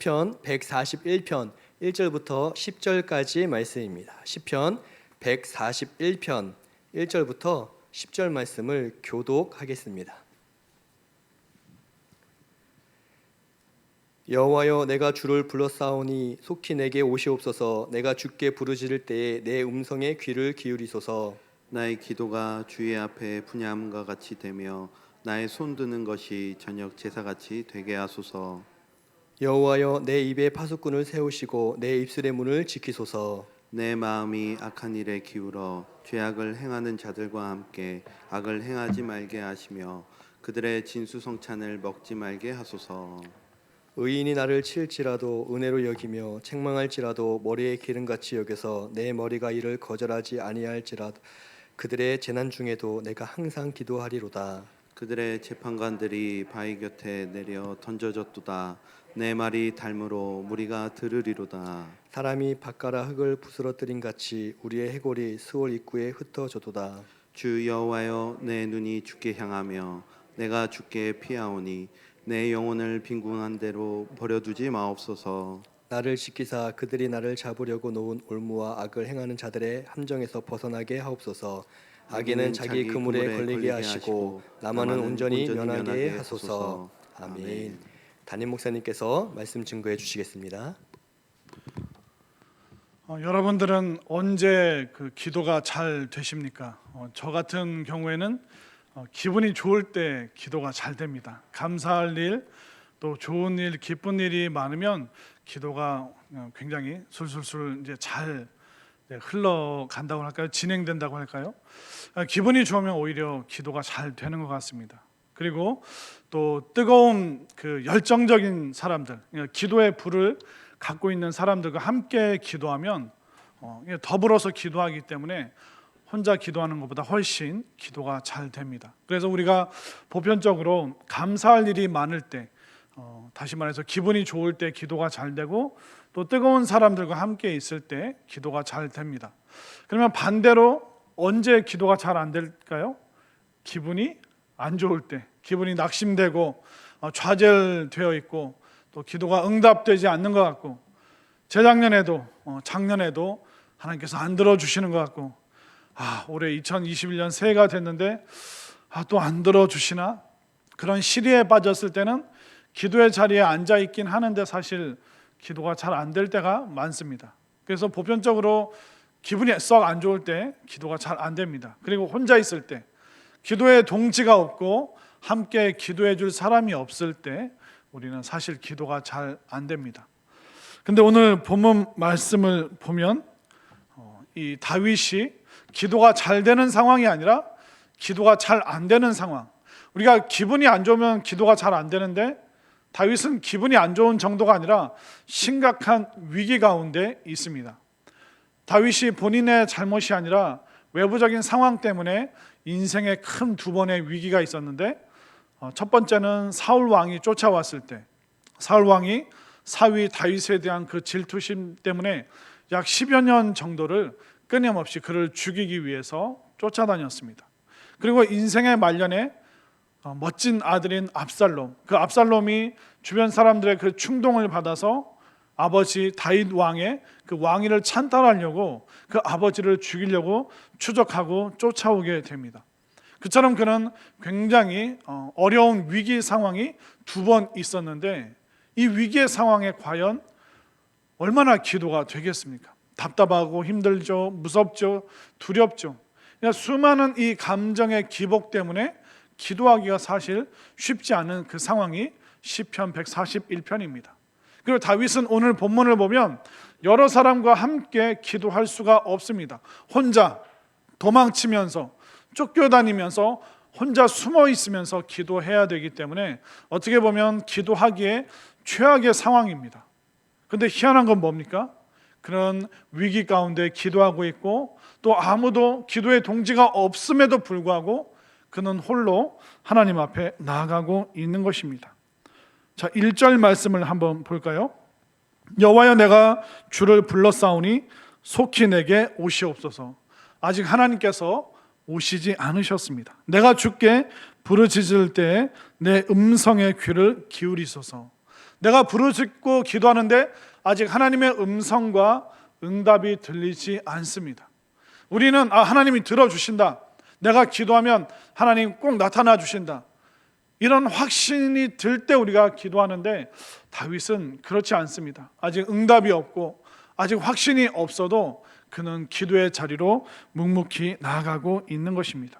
시편 141편 1절부터 10절까지 말씀입니다. 시편 141편 1절부터 10절 말씀을 교독하겠습니다. 여호와여, 내가 주를 불렀사오니 속히 내게 오시옵소서. 내가 주께 부르짖을 때에 내 음성에 귀를 기울이소서. 나의 기도가 주의 앞에 분향과 같이 되며 나의 손 드는 것이 저녁 제사같이 되게 하소서. 여호와여, 내 입에 파수꾼을 세우시고 내 입술의 문을 지키소서. 내 마음이 악한 일에 기울어 죄악을 행하는 자들과 함께 악을 행하지 말게 하시며 그들의 진수성찬을 먹지 말게 하소서. 의인이 나를 칠지라도 은혜로 여기며 책망할지라도 머리에 기름같이 여겨서 내 머리가 이를 거절하지 아니할지라도 그들의 재난 중에도 내가 항상 기도하리로다. 그들의 재판관들이 바위 곁에 내려 던져졌도다. 내 말이 닮으로 무리가 들으리로다. 사람이 밭가라 흙을 부스러뜨린 같이 우리의 해골이 스올 입구에 흩어져도다. 주 여호와여, 내 눈이 주께 향하며 내가 주께 피하오니 내 영혼을 빈궁한 대로 버려두지 마옵소서. 나를 지키사 그들이 나를 잡으려고 놓은 올무와 악을 행하는 자들의 함정에서 벗어나게 하옵소서. 악인은 자기 그물에 걸리게 하시고 나만은 온전히 면하게 하소서. 아멘. 담임 목사님께서 말씀 증거해 주시겠습니다. 여러분들은 언제 기도가 잘 되십니까? 저 같은 경우에는 기분이 좋을 때 기도가 잘 됩니다. 감사할 일, 또 좋은 일, 기쁜 일이 많으면 기도가 굉장히 술술술 이제 잘 흘러간다고 할까요? 진행된다고 할까요? 기분이 좋으면 오히려 기도가 잘 되는 것 같습니다. 그리고 또 뜨거운 열정적인 사람들, 기도의 불을 갖고 있는 사람들과 함께 기도하면 더불어서 기도하기 때문에 혼자 기도하는 것보다 훨씬 기도가 잘 됩니다. 그래서 우리가 보편적으로 감사할 일이 많을 때, 다시 말해서 기분이 좋을 때 기도가 잘 되고 또 뜨거운 사람들과 함께 있을 때 기도가 잘 됩니다. 그러면 반대로 언제 기도가 잘 안 될까요? 기분이 안 좋을 때, 기분이 낙심되고 좌절되어 있고 또 기도가 응답되지 않는 것 같고 재작년에도 작년에도 하나님께서 안 들어주시는 것 같고 올해 2021년 새해가 됐는데 또 안 들어주시나? 그런 시리에 빠졌을 때는 기도의 자리에 앉아 있긴 하는데 사실 기도가 잘 안 될 때가 많습니다. 그래서 보편적으로 기분이 썩 안 좋을 때 기도가 잘 안 됩니다. 그리고 혼자 있을 때, 기도의 동지가 없고 함께 기도해 줄 사람이 없을 때 우리는 사실 기도가 잘 안 됩니다. 근데 오늘 본문 말씀을 보면 이 다윗이 기도가 잘 되는 상황이 아니라 기도가 잘 안 되는 상황, 우리가 기분이 안 좋으면 기도가 잘 안 되는데 다윗은 기분이 안 좋은 정도가 아니라 심각한 위기 가운데 있습니다. 다윗이 본인의 잘못이 아니라 외부적인 상황 때문에 인생에 큰 두 번의 위기가 있었는데 첫 번째는 사울 왕이 쫓아왔을 때, 사울 왕이 사위 다윗에 대한 그 질투심 때문에 약 10여 년 정도를 끊임없이 그를 죽이기 위해서 쫓아다녔습니다. 그리고 인생의 말년에 멋진 아들인 압살롬, 그 압살롬이 주변 사람들의 그 충동을 받아서 아버지 다윗 왕의 그 왕위를 찬탈하려고 그 아버지를 죽이려고 추적하고 쫓아오게 됩니다. 그처럼 그는 굉장히 어려운 위기 상황이 두 번 있었는데 이 위기의 상황에 과연 얼마나 기도가 되겠습니까? 답답하고 힘들죠, 무섭죠, 두렵죠. 수많은 이 감정의 기복 때문에 기도하기가 사실 쉽지 않은 그 상황이 시편 141편입니다. 그리고 다윗은 오늘 본문을 보면 여러 사람과 함께 기도할 수가 없습니다. 혼자 도망치면서 쫓겨다니면서 혼자 숨어 있으면서 기도해야 되기 때문에 어떻게 보면 기도하기에 최악의 상황입니다. 그런데 희한한 건 뭡니까? 그런 위기 가운데 기도하고 있고 또 아무도 기도의 동지가 없음에도 불구하고 그는 홀로 하나님 앞에 나아가고 있는 것입니다. 자, 1절 말씀을 한번 볼까요? 여호와여, 내가 주를 불렀사오니 속히 내게 오시옵소서. 아직 하나님께서 오시지 않으셨습니다. 내가 주께 부르짖을 때 내 음성의 귀를 기울이소서. 내가 부르짖고 기도하는데 아직 하나님의 음성과 응답이 들리지 않습니다. 우리는 하나님이 들어주신다, 내가 기도하면 하나님 꼭 나타나 주신다, 이런 확신이 들 때 우리가 기도하는데, 다윗은 그렇지 않습니다. 아직 응답이 없고 아직 확신이 없어도 그는 기도의 자리로 묵묵히 나아가고 있는 것입니다.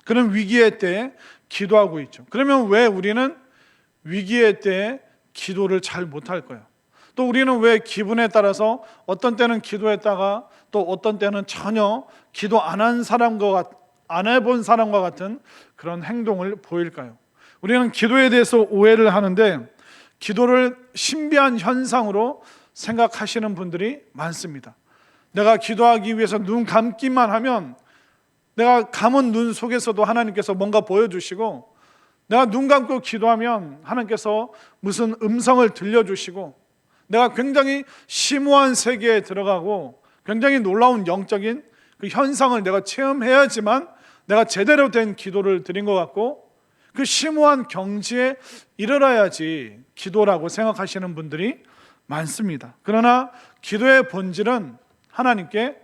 그는 위기의 때에 기도하고 있죠. 그러면 왜 우리는 위기의 때에 기도를 잘 못할까요? 또 우리는 왜 기분에 따라서 어떤 때는 기도했다가 또 어떤 때는 전혀 기도 안 한 사람과 안 해본 사람과 같은 그런 행동을 보일까요? 우리는 기도에 대해서 오해를 하는데, 기도를 신비한 현상으로 생각하시는 분들이 많습니다. 내가 기도하기 위해서 눈 감기만 하면 내가 감은 눈 속에서도 하나님께서 뭔가 보여주시고, 내가 눈 감고 기도하면 하나님께서 무슨 음성을 들려주시고, 내가 굉장히 심오한 세계에 들어가고 굉장히 놀라운 영적인 그 현상을 내가 체험해야지만 내가 제대로 된 기도를 드린 것 같고, 그 심오한 경지에 이르러야지 기도라고 생각하시는 분들이 많습니다. 그러나 기도의 본질은 하나님께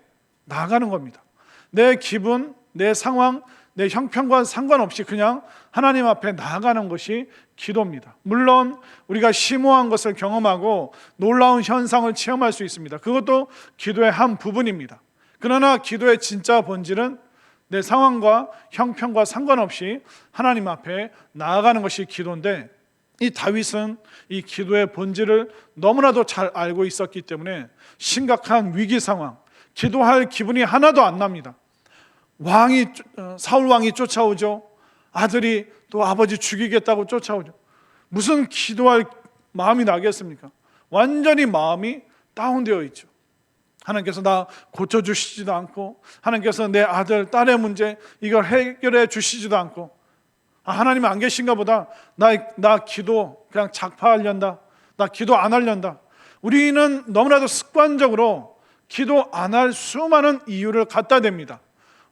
나아가는 겁니다. 내 기분, 내 상황, 내 형편과 상관없이 그냥 하나님 앞에 나아가는 것이 기도입니다. 물론 우리가 심오한 것을 경험하고 놀라운 현상을 체험할 수 있습니다. 그것도 기도의 한 부분입니다. 그러나 기도의 진짜 본질은 내 상황과 형편과 상관없이 하나님 앞에 나아가는 것이 기도인데, 이 다윗은 이 기도의 본질을 너무나도 잘 알고 있었기 때문에 심각한 위기 상황, 기도할 기분이 하나도 안 납니다. 사울 왕이 쫓아오죠. 아들이 또 아버지 죽이겠다고 쫓아오죠. 무슨 기도할 마음이 나겠습니까? 완전히 마음이 다운되어 있죠. 하나님께서 나 고쳐주시지도 않고, 하나님께서 내 아들, 딸의 문제 이걸 해결해 주시지도 않고, 하나님 안 계신가 보다, 나 기도 그냥 작파하련다, 나 기도 안 하련다. 우리는 너무나도 습관적으로 기도 안 할 수많은 이유를 갖다 댑니다.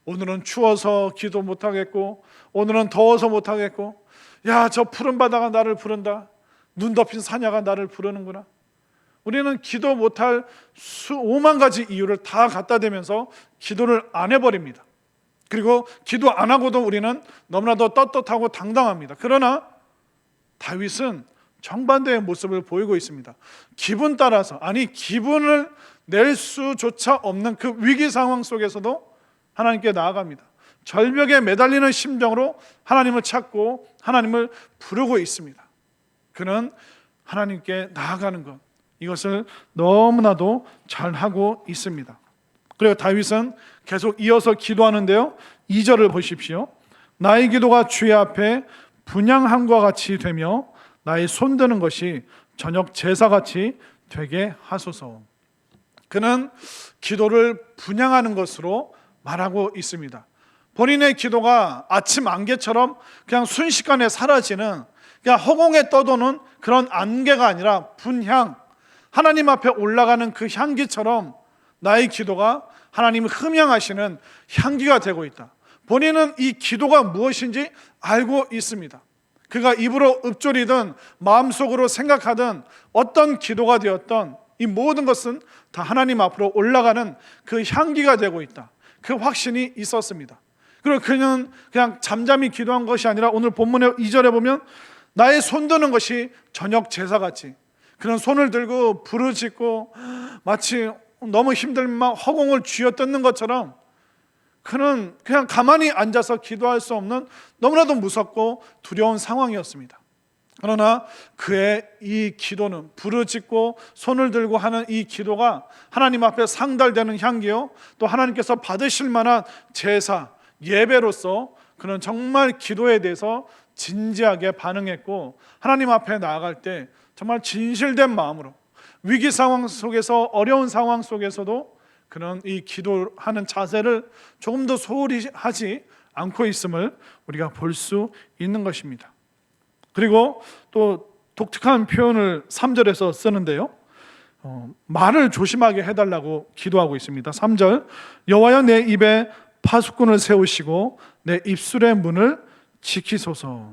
오늘은 추워서 기도 못하겠고, 오늘은 더워서 못하겠고, 야, 저 푸른 바다가 나를 부른다, 눈 덮인 사냐가 나를 부르는구나. 우리는 기도 못할 5만 가지 이유를 다 갖다 대면서 기도를 안 해버립니다. 그리고 기도 안 하고도 우리는 너무나도 떳떳하고 당당합니다. 그러나 다윗은 정반대의 모습을 보이고 있습니다. 기분 따라서, 기분을 낼 수조차 없는 그 위기 상황 속에서도 하나님께 나아갑니다. 절벽에 매달리는 심정으로 하나님을 찾고 하나님을 부르고 있습니다. 그는 하나님께 나아가는 것, 이것을 너무나도 잘하고 있습니다. 그리고 다윗은 계속 이어서 기도하는데요, 2절을 보십시오. 나의 기도가 주의 앞에 분향함과 같이 되며 나의 손드는 것이 저녁 제사같이 되게 하소서. 그는 기도를 분향하는 것으로 말하고 있습니다. 본인의 기도가 아침 안개처럼 그냥 순식간에 사라지는, 그냥 허공에 떠도는 그런 안개가 아니라 분향, 하나님 앞에 올라가는 그 향기처럼 나의 기도가 하나님을 흠향하시는 향기가 되고 있다. 본인은 이 기도가 무엇인지 알고 있습니다. 그가 입으로 읊조리든 마음속으로 생각하든 어떤 기도가 되었던 이 모든 것은 다 하나님 앞으로 올라가는 그 향기가 되고 있다. 그 확신이 있었습니다. 그리고 그는 그냥 잠잠히 기도한 것이 아니라 오늘 본문의 2절에 보면 나의 손드는 것이 저녁 제사같이, 그는 손을 들고 부르짖고 마치 너무 힘들면 허공을 쥐어뜯는 것처럼 그는 그냥 가만히 앉아서 기도할 수 없는 너무나도 무섭고 두려운 상황이었습니다. 그러나 그의 이 기도는, 부르짖고 손을 들고 하는 이 기도가 하나님 앞에 상달되는 향기요, 또 하나님께서 받으실 만한 제사, 예배로서 그는 정말 기도에 대해서 진지하게 반응했고, 하나님 앞에 나아갈 때 정말 진실된 마음으로 위기 상황 속에서, 어려운 상황 속에서도 그는 이 기도하는 자세를 조금도 소홀히 하지 않고 있음을 우리가 볼 수 있는 것입니다. 그리고 또 독특한 표현을 3절에서 쓰는데요, 말을 조심하게 해달라고 기도하고 있습니다. 3절, 여호와여 내 입에 파수꾼을 세우시고 내 입술의 문을 지키소서.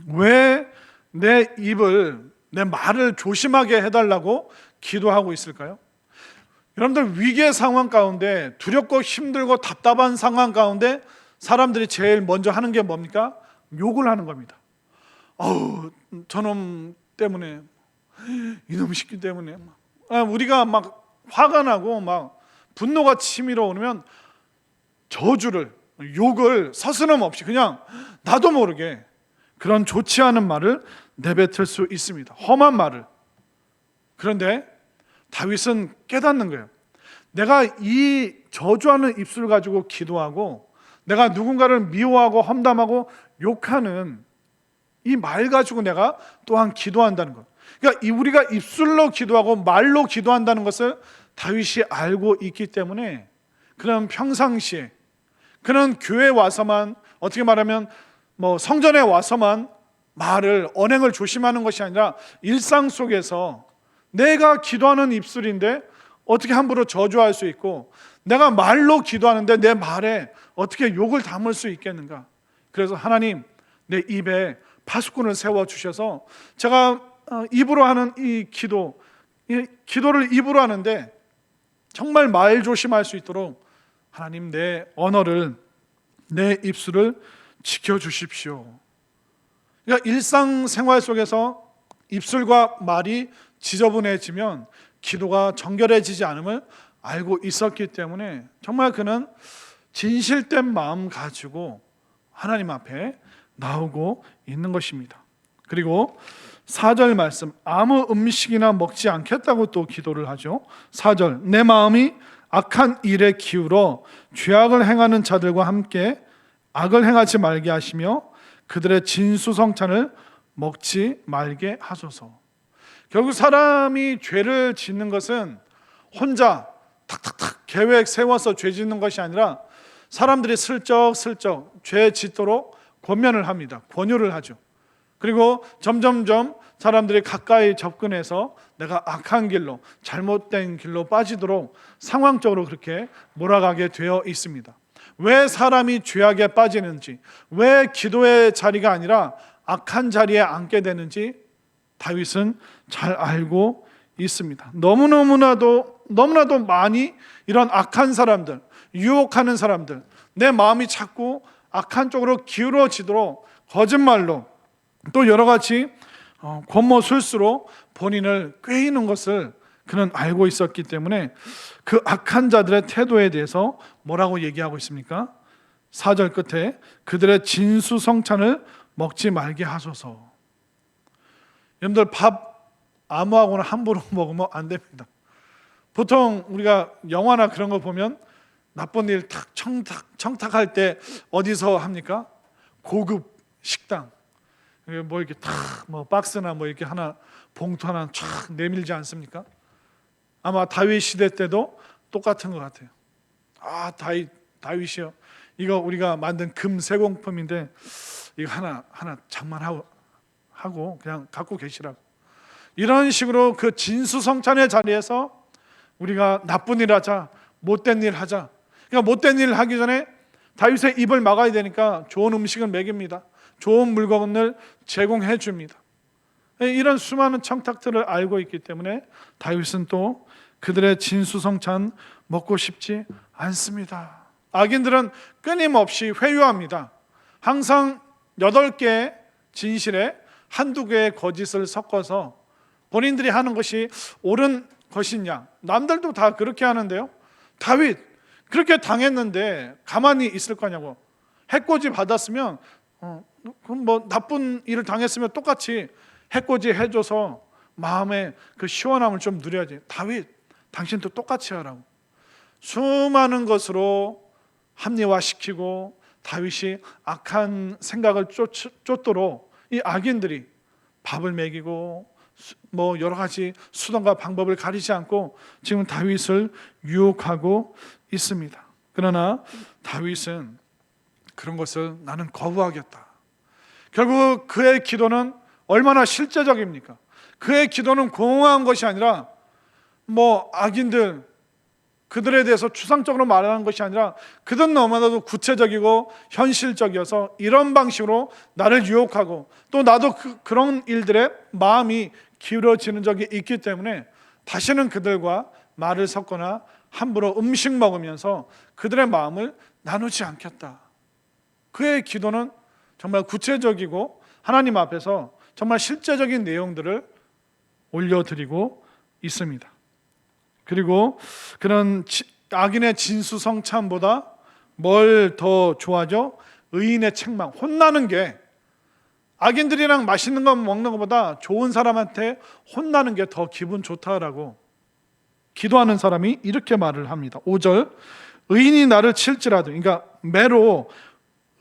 왜 내 입을 내 말을 조심하게 해달라고 기도하고 있을까요? 여러분들, 위기의 상황 가운데, 두렵고 힘들고 답답한 상황 가운데 사람들이 제일 먼저 하는 게 뭡니까? 욕을 하는 겁니다. 저놈 때문에, 이놈 시키 때문에 우리가 막 화가 나고 막 분노가 치밀어 오르면 저주를, 욕을 서스럼 없이 그냥 나도 모르게 그런 좋지 않은 말을 내뱉을 수 있습니다. 험한 말을. 그런데 다윗은 깨닫는 거예요. 내가 이 저주하는 입술을 가지고 기도하고, 내가 누군가를 미워하고 험담하고 욕하는 이 말 가지고 내가 또한 기도한다는 것. 그러니까 우리가 입술로 기도하고 말로 기도한다는 것을 다윗이 알고 있기 때문에, 그런 평상시에, 그런 교회에 와서만, 어떻게 말하면 성전에 와서만 말을, 언행을 조심하는 것이 아니라 일상 속에서 내가 기도하는 입술인데 어떻게 함부로 저주할 수 있고, 내가 말로 기도하는데 내 말에 어떻게 욕을 담을 수 있겠는가. 그래서 하나님, 내 입에 파수꾼을 세워주셔서 제가 입으로 하는 이 기도를 입으로 하는데 정말 말 조심할 수 있도록 하나님, 내 언어를, 내 입술을 지켜주십시오. 그러니까 일상생활 속에서 입술과 말이 지저분해지면 기도가 정결해지지 않음을 알고 있었기 때문에 정말 그는 진실된 마음 가지고 하나님 앞에 나오고 있는 것입니다. 그리고 4절 말씀, 아무 음식이나 먹지 않겠다고 또 기도를 하죠. 4절, 내 마음이 악한 일에 기울어 죄악을 행하는 자들과 함께 악을 행하지 말게 하시며 그들의 진수성찬을 먹지 말게 하소서. 결국 사람이 죄를 짓는 것은 혼자 탁탁탁 계획 세워서 죄 짓는 것이 아니라 사람들이 슬쩍슬쩍 죄 짓도록 권면을 합니다. 권유를 하죠. 그리고 점점점 사람들이 가까이 접근해서 내가 악한 길로, 잘못된 길로 빠지도록 상황적으로 그렇게 몰아가게 되어 있습니다. 왜 사람이 죄악에 빠지는지, 왜 기도의 자리가 아니라 악한 자리에 앉게 되는지 다윗은 잘 알고 있습니다. 너무나도 많이 이런 악한 사람들, 유혹하는 사람들, 내 마음이 자꾸 악한 쪽으로 기울어지도록 거짓말로, 또 여러 가지 권모술수로 본인을 꿰이는 것을 그는 알고 있었기 때문에 그 악한 자들의 태도에 대해서 뭐라고 얘기하고 있습니까? 4절 끝에 그들의 진수성찬을 먹지 말게 하소서. 여러분들, 밥 아무하고나 함부로 먹으면 안 됩니다. 보통 우리가 영화나 그런 거 보면 나쁜 일 탁 청탁할 때 어디서 합니까? 고급 식당, 이렇게 탁 박스나 이렇게 하나, 봉투 하나 쫙 내밀지 않습니까? 아마 다윗 시대 때도 똑같은 것 같아요. 다윗이요, 이거 우리가 만든 금 세공품인데 이거 하나 장만하고 그냥 갖고 계시라고. 이런 식으로 그 진수성찬의 자리에서 우리가 나쁜 일 하자, 못된 일 하자. 그러니까 못된 일 하기 전에 다윗의 입을 막아야 되니까 좋은 음식을 먹입니다. 좋은 물건을 제공해 줍니다. 이런 수많은 청탁들을 알고 있기 때문에 다윗은 또 그들의 진수성찬 먹고 싶지 않습니다. 악인들은 끊임없이 회유합니다. 항상 8개의 진실에 한두 개의 거짓을 섞어서 본인들이 하는 것이 옳은 것이냐. 남들도 다 그렇게 하는데요, 다윗 그렇게 당했는데 가만히 있을 거냐고. 해코지 받았으면 그럼 나쁜 일을 당했으면 똑같이 해코지 해줘서 마음의 그 시원함을 좀 누려야지. 다윗, 당신도 똑같이 하라고. 수많은 것으로 합리화시키고 다윗이 악한 생각을 쫓도록 이 악인들이 밥을 먹이고 여러 가지 수단과 방법을 가리지 않고 지금 다윗을 유혹하고 있습니다. 그러나 다윗은 그런 것을 나는 거부하겠다. 결국 그의 기도는 얼마나 실제적입니까? 그의 기도는 공허한 것이 아니라 악인들, 그들에 대해서 추상적으로 말하는 것이 아니라 그들은 너무나도 구체적이고 현실적이어서 이런 방식으로 나를 유혹하고 또 나도 그런 일들에 마음이 기울어지는 적이 있기 때문에 다시는 그들과 말을 섞거나 함부로 음식 먹으면서 그들의 마음을 나누지 않겠다. 그의 기도는 정말 구체적이고 하나님 앞에서 정말 실제적인 내용들을 올려드리고 있습니다. 그리고 그런 악인의 진수성찬보다 뭘 더 좋아하죠? 의인의 책망. 혼나는 게, 악인들이랑 맛있는 거 먹는 것보다 좋은 사람한테 혼나는 게 더 기분 좋다라고 기도하는 사람이 이렇게 말을 합니다. 5절, 의인이 나를 칠지라도, 그러니까 매로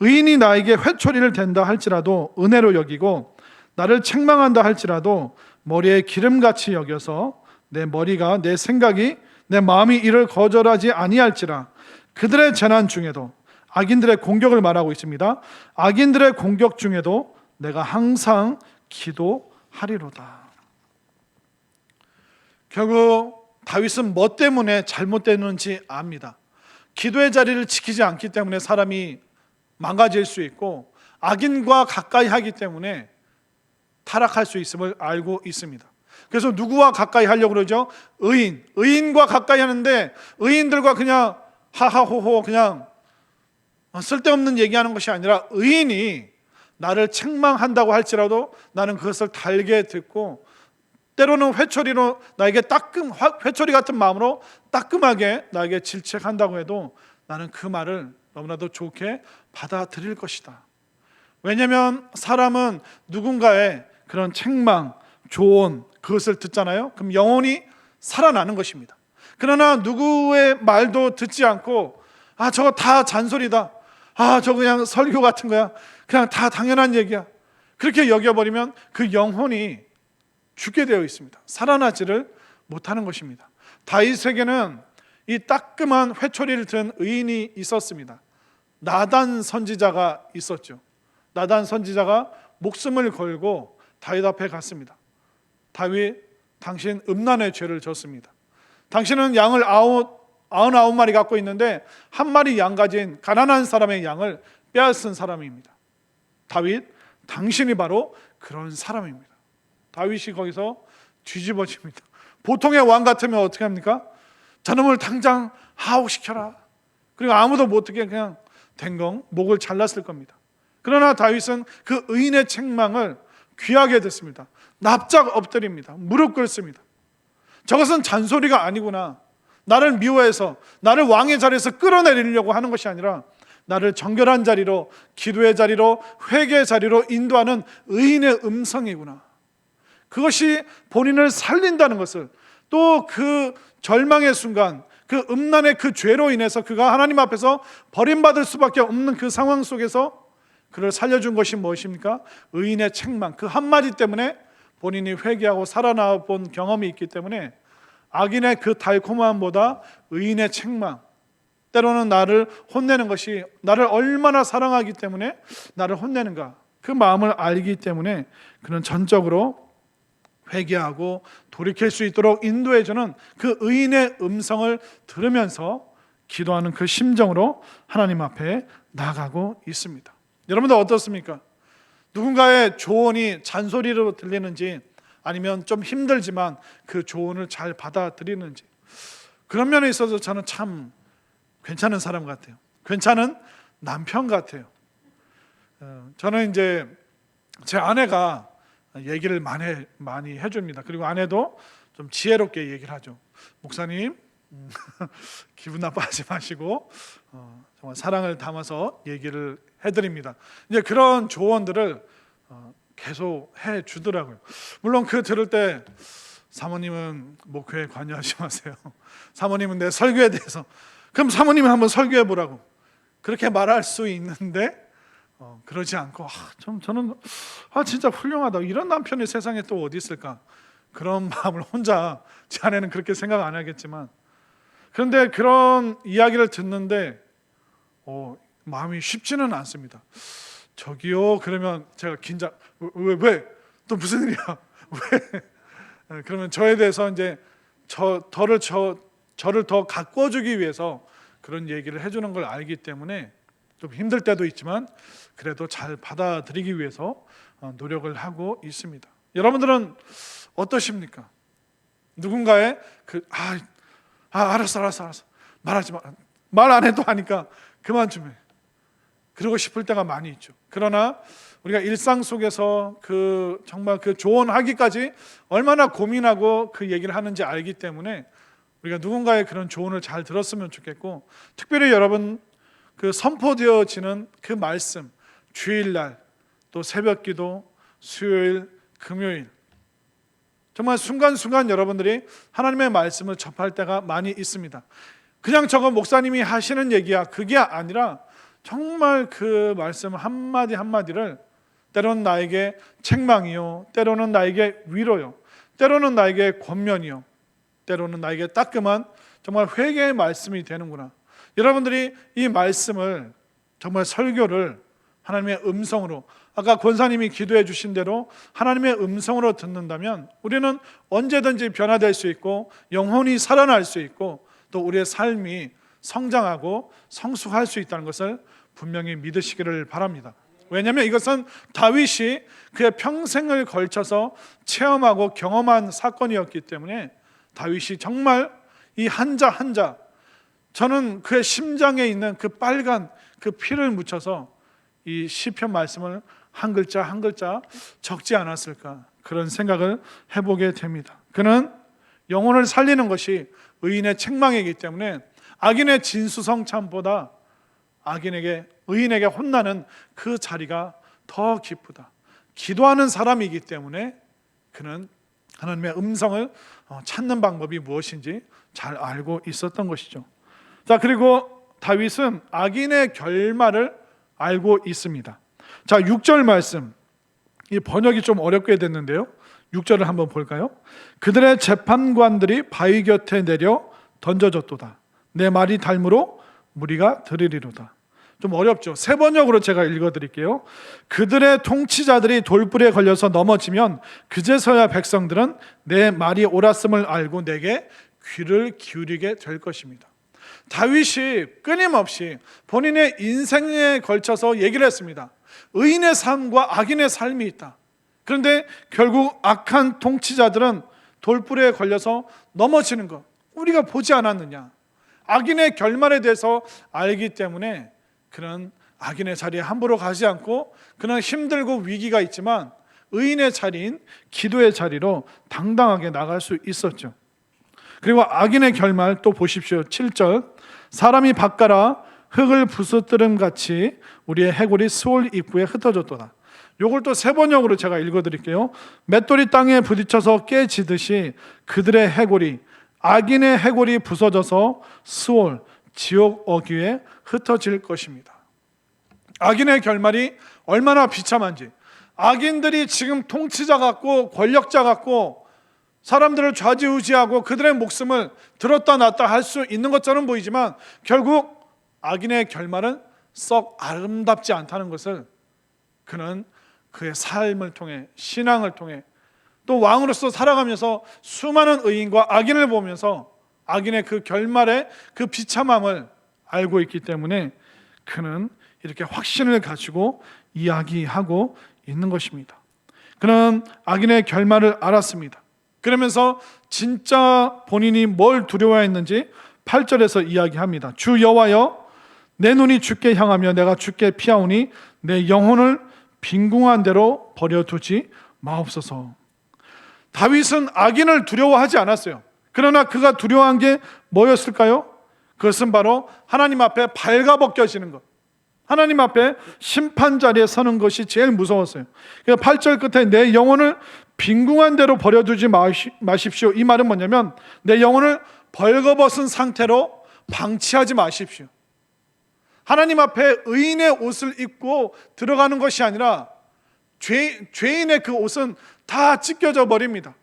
의인이 나에게 회초리를 댄다 할지라도 은혜로 여기고 나를 책망한다 할지라도 머리에 기름같이 여겨서 내 머리가, 내 생각이, 내 마음이 이를 거절하지 아니할지라. 그들의 재난 중에도, 악인들의 공격을 말하고 있습니다. 악인들의 공격 중에도 내가 항상 기도하리로다. 결국 다윗은 뭐 때문에 잘못됐는지 압니다. 기도의 자리를 지키지 않기 때문에 사람이 망가질 수 있고, 악인과 가까이 하기 때문에 타락할 수 있음을 알고 있습니다. 그래서 누구와 가까이 하려고 그러죠? 의인과 가까이 하는데, 의인들과 그냥 하하호호 그냥 쓸데없는 얘기하는 것이 아니라, 의인이 나를 책망한다고 할지라도 나는 그것을 달게 듣고, 때로는 회초리로 나에게 회초리 같은 마음으로 따끔하게 나에게 질책한다고 해도 나는 그 말을 너무나도 좋게 받아들일 것이다. 왜냐하면 사람은 누군가의 그런 책망, 조언, 그것을 듣잖아요. 그럼 영혼이 살아나는 것입니다. 그러나 누구의 말도 듣지 않고, 저거 다 잔소리다, 저거 그냥 설교 같은 거야, 그냥 다 당연한 얘기야, 그렇게 여겨버리면 그 영혼이 죽게 되어 있습니다. 살아나지를 못하는 것입니다. 다윗에게는 이 따끔한 회초리를 든 의인이 있었습니다. 나단 선지자가 있었죠. 나단 선지자가 목숨을 걸고 다윗 앞에 갔습니다. 다윗, 당신 음란의 죄를 졌습니다. 당신은 양을 99마리 갖고 있는데 한 마리 양 가진 가난한 사람의 양을 빼앗은 사람입니다. 다윗, 당신이 바로 그런 사람입니다. 다윗이 거기서 뒤집어집니다. 보통의 왕 같으면 어떻게 합니까? 저놈을 당장 하옥시켜라. 그리고 아무도 못하게 그냥 댕공 목을 잘랐을 겁니다. 그러나 다윗은 그 의인의 책망을 귀하게 듣습니다. 납작 엎드립니다. 무릎 꿇습니다. 저것은 잔소리가 아니구나. 나를 미워해서 나를 왕의 자리에서 끌어내리려고 하는 것이 아니라 나를 정결한 자리로, 기도의 자리로, 회개의 자리로 인도하는 의인의 음성이구나. 그것이 본인을 살린다는 것을, 또 그 절망의 순간, 그 음란의 그 죄로 인해서 그가 하나님 앞에서 버림받을 수밖에 없는 그 상황 속에서 그를 살려준 것이 무엇입니까? 의인의 책망. 그 한마디 때문에 본인이 회개하고 살아나 본 경험이 있기 때문에 악인의 그 달콤함보다 의인의 책망, 때로는 나를 혼내는 것이, 나를 얼마나 사랑하기 때문에 나를 혼내는가, 그 마음을 알기 때문에 그는 전적으로 회개하고 돌이킬 수 있도록 인도해주는 그 의인의 음성을 들으면서 기도하는 그 심정으로 하나님 앞에 나아가고 있습니다. 여러분들 어떻습니까? 누군가의 조언이 잔소리로 들리는지, 아니면 좀 힘들지만 그 조언을 잘 받아들이는지, 그런 면에 있어서 저는 참 괜찮은 사람 같아요. 괜찮은 남편 같아요. 저는 이제 제 아내가 얘기를 많이 해줍니다. 그리고 아내도 좀 지혜롭게 얘기를 하죠. 목사님, 기분 나빠하지 마시고 정말 사랑을 담아서 얘기를 해드립니다. 이제 그런 조언들을 계속 해주더라고요. 물론 그 들을 때, 사모님은 목회에 관여하지 마세요, 사모님은 내 설교에 대해서, 그럼 사모님이 한번 설교해 보라고 그렇게 말할 수 있는데, 그러지 않고 저는 진짜 훌륭하다, 이런 남편이 세상에 또 어디 있을까, 그런 마음을 혼자, 제 아내는 그렇게 생각 안 하겠지만, 그런데 그런 이야기를 듣는데 마음이 쉽지는 않습니다. 저기요, 그러면 제가 긴장, 왜? 또 무슨 일이야? 왜? 그러면 저에 대해서 이제 저를 더 가꿔주기 위해서 그런 얘기를 해주는 걸 알기 때문에 좀 힘들 때도 있지만 그래도 잘 받아들이기 위해서 노력을 하고 있습니다. 여러분들은 어떠십니까? 누군가의 알았어 말하지 마, 말 안 해도 하니까 그만 좀 해, 그러고 싶을 때가 많이 있죠. 그러나 우리가 일상 속에서 정말 그 조언하기까지 얼마나 고민하고 그 얘기를 하는지 알기 때문에 우리가 누군가의 그런 조언을 잘 들었으면 좋겠고, 특별히 여러분 그 선포되어지는 그 말씀, 주일날 또 새벽기도, 수요일, 금요일, 정말 순간순간 여러분들이 하나님의 말씀을 접할 때가 많이 있습니다. 그냥 저거 목사님이 하시는 얘기야, 그게 아니라 정말 그 말씀 한마디 한마디를 때로는 나에게 책망이요, 때로는 나에게 위로요, 때로는 나에게 권면이요, 때로는 나에게 따끔한 정말 회개의 말씀이 되는구나. 여러분들이 이 말씀을 정말 설교를 하나님의 음성으로, 아까 권사님이 기도해 주신 대로 하나님의 음성으로 듣는다면 우리는 언제든지 변화될 수 있고 영혼이 살아날 수 있고 또 우리의 삶이 성장하고 성숙할 수 있다는 것을 분명히 믿으시기를 바랍니다. 왜냐하면 이것은 다윗이 그의 평생을 걸쳐서 체험하고 경험한 사건이었기 때문에 다윗이 정말 이 한자 한자, 저는 그의 심장에 있는 그 빨간 그 피를 묻혀서 이 시편 말씀을 한 글자 한 글자 적지 않았을까, 그런 생각을 해보게 됩니다. 그는 영혼을 살리는 것이 의인의 책망이기 때문에 악인의 진수성찬보다 의인에게 혼나는 그 자리가 더 기쁘다. 기도하는 사람이기 때문에 그는 하나님의 음성을 찾는 방법이 무엇인지 잘 알고 있었던 것이죠. 자, 그리고 다윗은 악인의 결말을 알고 있습니다. 자, 6절 말씀, 이 번역이 좀 어렵게 됐는데요, 6절을 한번 볼까요? 그들의 재판관들이 바위 곁에 내려 던져졌도다. 내 말이 닮으로 무리가 들으리로다. 좀 어렵죠. 세 번역으로 제가 읽어드릴게요. 그들의 통치자들이 돌불에 걸려서 넘어지면 그제서야 백성들은 내 말이 옳았음을 알고 내게 귀를 기울이게 될 것입니다. 다윗이 끊임없이 본인의 인생에 걸쳐서 얘기를 했습니다. 의인의 삶과 악인의 삶이 있다. 그런데 결국 악한 통치자들은 돌불에 걸려서 넘어지는 것 우리가 보지 않았느냐. 악인의 결말에 대해서 알기 때문에 그는 악인의 자리에 함부로 가지 않고, 그는 힘들고 위기가 있지만 의인의 자리인 기도의 자리로 당당하게 나갈 수 있었죠. 그리고 악인의 결말 또 보십시오. 7절, 사람이 바꿔라 흙을 부스뜨름 같이 우리의 해골이 스올 입구에 흩어졌도다. 요걸 또 세 번역으로 제가 읽어드릴게요. 맷돌이 땅에 부딪혀서 깨지듯이 그들의 해골이, 악인의 해골이 부서져서 스올, 지옥 어귀에 흩어질 것입니다. 악인의 결말이 얼마나 비참한지, 악인들이 지금 통치자 같고 권력자 같고 사람들을 좌지우지하고 그들의 목숨을 들었다 놨다 할 수 있는 것처럼 보이지만 결국 악인의 결말은 썩 아름답지 않다는 것을 그는 그의 삶을 통해, 신앙을 통해, 또 왕으로서 살아가면서 수많은 의인과 악인을 보면서 악인의 그 결말의 그 비참함을 알고 있기 때문에 그는 이렇게 확신을 가지고 이야기하고 있는 것입니다. 그는 악인의 결말을 알았습니다. 그러면서 진짜 본인이 뭘 두려워했는지 8절에서 이야기합니다. 주 여호와여, 내 눈이 주께 향하며 내가 주께 피하오니 내 영혼을 빈궁한 대로 버려두지 마옵소서. 다윗은 악인을 두려워하지 않았어요. 그러나 그가 두려워한 게 뭐였을까요? 그것은 바로 하나님 앞에 발가벗겨지는 것, 하나님 앞에 심판 자리에 서는 것이 제일 무서웠어요. 8절 끝에 내 영혼을 빈궁한 대로 버려두지 마십시오. 이 말은 뭐냐면 내 영혼을 벌거벗은 상태로 방치하지 마십시오. 하나님 앞에 의인의 옷을 입고 들어가는 것이 아니라 죄인의 그 옷은 다 찢겨져 버립니다.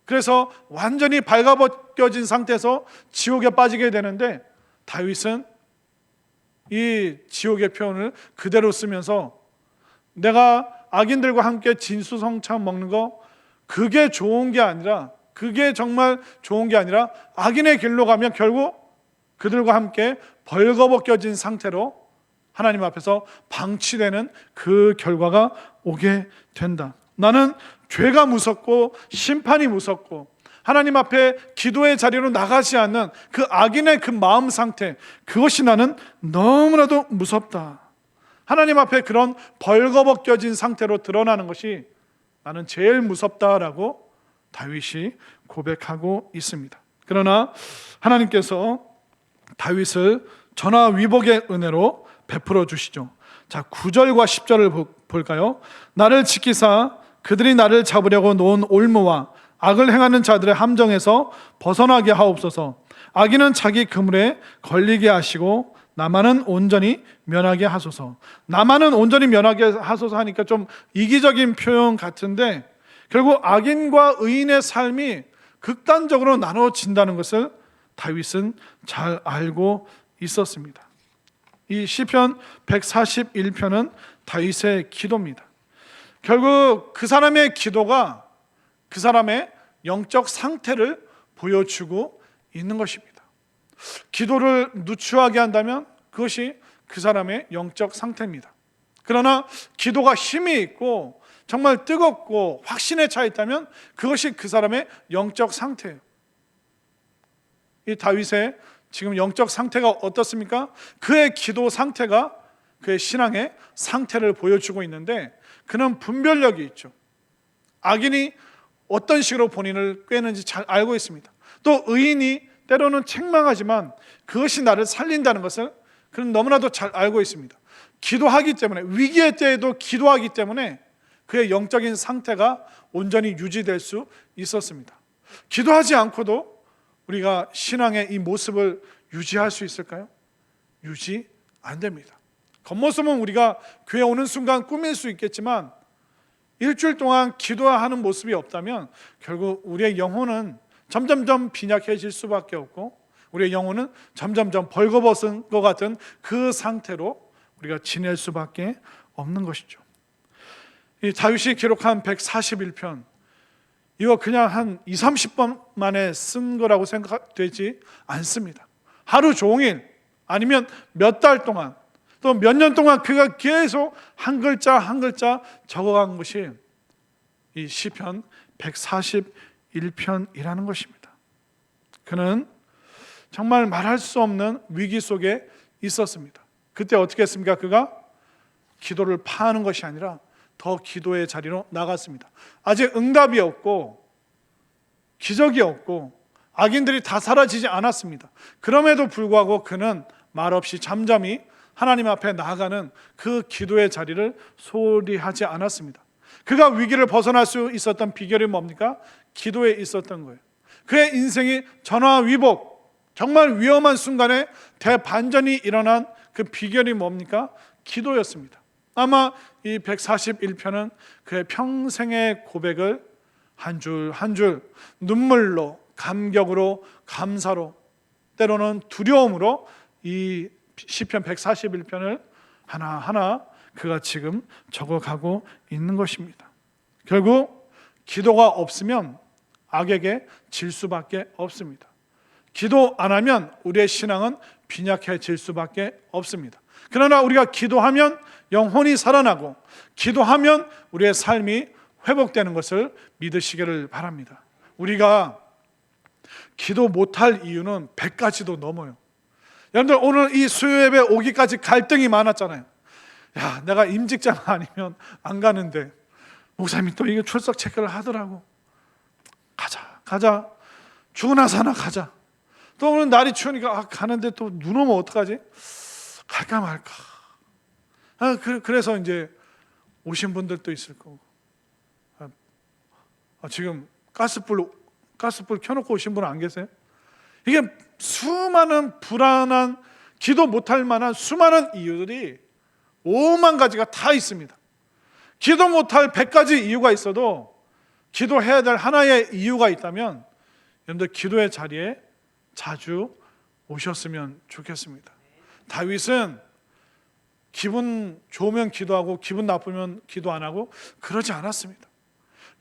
그래서 완전히 발가벗겨진 상태에서 지옥에 빠지게 되는데, 다윗은 이 지옥의 표현을 그대로 쓰면서 내가 악인들과 함께 진수성찬 먹는 거, 그게 좋은 게 아니라, 그게 정말 좋은 게 아니라 악인의 길로 가면 결국 그들과 함께 벌거벗겨진 상태로 하나님 앞에서 방치되는 그 결과가 오게 된다. 나는 죄가 무섭고 심판이 무섭고 하나님 앞에 기도의 자리로 나가지 않는 그 악인의 그 마음 상태, 그것이 나는 너무나도 무섭다. 하나님 앞에 그런 벌거벗겨진 상태로 드러나는 것이 나는 제일 무섭다라고 다윗이 고백하고 있습니다. 그러나 하나님께서 다윗을 전화위복의 은혜로 베풀어 주시죠. 자, 9절과 10절을 볼까요? 나를 지키사 그들이 나를 잡으려고 놓은 올무와 악을 행하는 자들의 함정에서 벗어나게 하옵소서. 악인은 자기 그물에 걸리게 하시고 나만은 온전히 면하게 하소서. 나만은 온전히 면하게 하소서 하니까 좀 이기적인 표현 같은데 결국 악인과 의인의 삶이 극단적으로 나눠진다는 것을 다윗은 잘 알고 있었습니다. 이 시편 141편은 다윗의 기도입니다. 결국 그 사람의 기도가 그 사람의 영적 상태를 보여주고 있는 것입니다. 기도를 누추하게 한다면 그것이 그 사람의 영적 상태입니다. 그러나 기도가 힘이 있고 정말 뜨겁고 확신에 차 있다면 그것이 그 사람의 영적 상태예요. 이 다윗의 지금 영적 상태가 어떻습니까? 그의 기도 상태가 그의 신앙의 상태를 보여주고 있는데 그는 분별력이 있죠. 악인이 어떤 식으로 본인을 꿰는지 잘 알고 있습니다. 또 의인이 때로는 책망하지만 그것이 나를 살린다는 것을 그는 너무나도 잘 알고 있습니다. 기도하기 때문에, 위기의 때에도 기도하기 때문에 그의 영적인 상태가 온전히 유지될 수 있었습니다. 기도하지 않고도 우리가 신앙의 이 모습을 유지할 수 있을까요? 유지 안 됩니다. 겉모습은 우리가 교회 오는 순간 꾸밀 수 있겠지만 일주일 동안 기도하는 모습이 없다면 결국 우리의 영혼은 점점점 빈약해질 수밖에 없고 우리의 영혼은 점점점 벌거벗은 것 같은 그 상태로 우리가 지낼 수밖에 없는 것이죠. 이 다윗이 기록한 141편, 이거 그냥 한 2-30번 만에 쓴 거라고 생각되지 않습니다. 하루 종일 아니면 몇 달 동안 또 몇 년 동안 그가 계속 한 글자 한 글자 적어간 것이 이 시편 141편이라는 것입니다. 그는 정말 말할 수 없는 위기 속에 있었습니다. 그때 어떻게 했습니까? 그가 기도를 파하는 것이 아니라 더 기도의 자리로 나갔습니다. 아직 응답이 없고 기적이 없고 악인들이 다 사라지지 않았습니다. 그럼에도 불구하고 그는 말없이 잠잠히 하나님 앞에 나아가는 그 기도의 자리를 소홀히 하지 않았습니다. 그가 위기를 벗어날 수 있었던 비결이 뭡니까? 기도에 있었던 거예요. 그의 인생이 전화위복, 정말 위험한 순간에 대반전이 일어난 그 비결이 뭡니까? 기도였습니다. 아마 이 141편은 그의 평생의 고백을 한 줄 한 줄 눈물로, 감격으로, 감사로, 때로는 두려움으로 이 시편 141편을 하나하나 그가 지금 적어가고 있는 것입니다. 결국 기도가 없으면 악에게 질 수밖에 없습니다. 기도 안 하면 우리의 신앙은 빈약해질 수밖에 없습니다. 그러나 우리가 기도하면 영혼이 살아나고 기도하면 우리의 삶이 회복되는 것을 믿으시기를 바랍니다. 우리가 기도 못할 이유는 100가지도 넘어요. 여러분들 오늘 이 수요 예배 오기까지 갈등이 많았잖아요. 야, 내가 임직장 아니면 안 가는데 목사님이 또 이거 출석 체크를 하더라고. 가자. 죽으나 사나 가자. 또 오늘 날이 추우니까 가는데 또 눈 오면 어떡하지? 갈까 말까. 그래서 이제 오신 분들도 있을 거고. 지금 가스불 켜놓고 오신 분은 안 계세요? 이게 수많은 불안한, 기도 못할 만한 수많은 이유들이 5만 가지가 다 있습니다. 기도 못할 100가지 이유가 있어도 기도해야 될 하나의 이유가 있다면 여러분들 기도의 자리에 자주 오셨으면 좋겠습니다. 다윗은 기분 좋으면 기도하고 기분 나쁘면 기도 안 하고 그러지 않았습니다.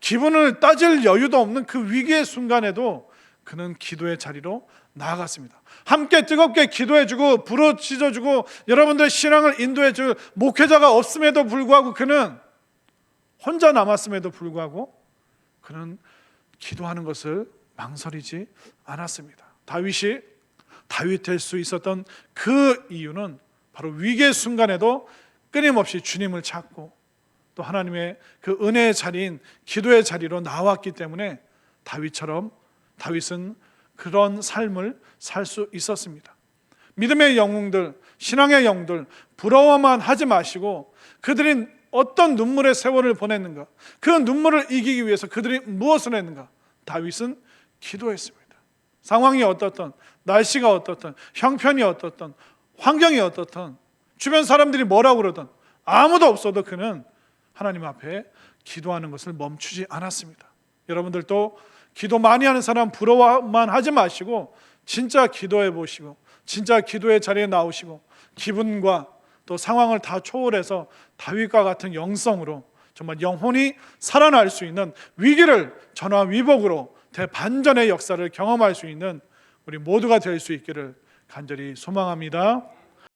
기분을 따질 여유도 없는 그 위기의 순간에도 그는 기도의 자리로 나아갔습니다. 함께 뜨겁게 기도해주고 부르짖어주고 여러분들의 신앙을 인도해줄 목회자가 없음에도 불구하고 그는 혼자 남았음에도 불구하고 그는 기도하는 것을 망설이지 않았습니다. 다윗이 다윗 될 수 있었던 그 이유는 바로 위기의 순간에도 끊임없이 주님을 찾고 또 하나님의 그 은혜의 자리인 기도의 자리로 나왔기 때문에 다윗은 그런 삶을 살 수 있었습니다. 믿음의 영웅들, 신앙의 영들 부러워만 하지 마시고 그들이 어떤 눈물의 세월을 보냈는가, 그 눈물을 이기기 위해서 그들이 무엇을 했는가? 다윗은 기도했습니다. 상황이 어떻든, 날씨가 어떻든, 형편이 어떻든, 환경이 어떻든, 주변 사람들이 뭐라고 그러든 아무도 없어도 그는 하나님 앞에 기도하는 것을 멈추지 않았습니다. 여러분들도 기도 많이 하는 사람 부러워만 하지 마시고 진짜 기도해 보시고 진짜 기도의 자리에 나오시고 기분과 또 상황을 다 초월해서 다윗과 같은 영성으로 정말 영혼이 살아날 수 있는 위기를 전화위복으로 대반전의 역사를 경험할 수 있는 우리 모두가 될 수 있기를 간절히 소망합니다.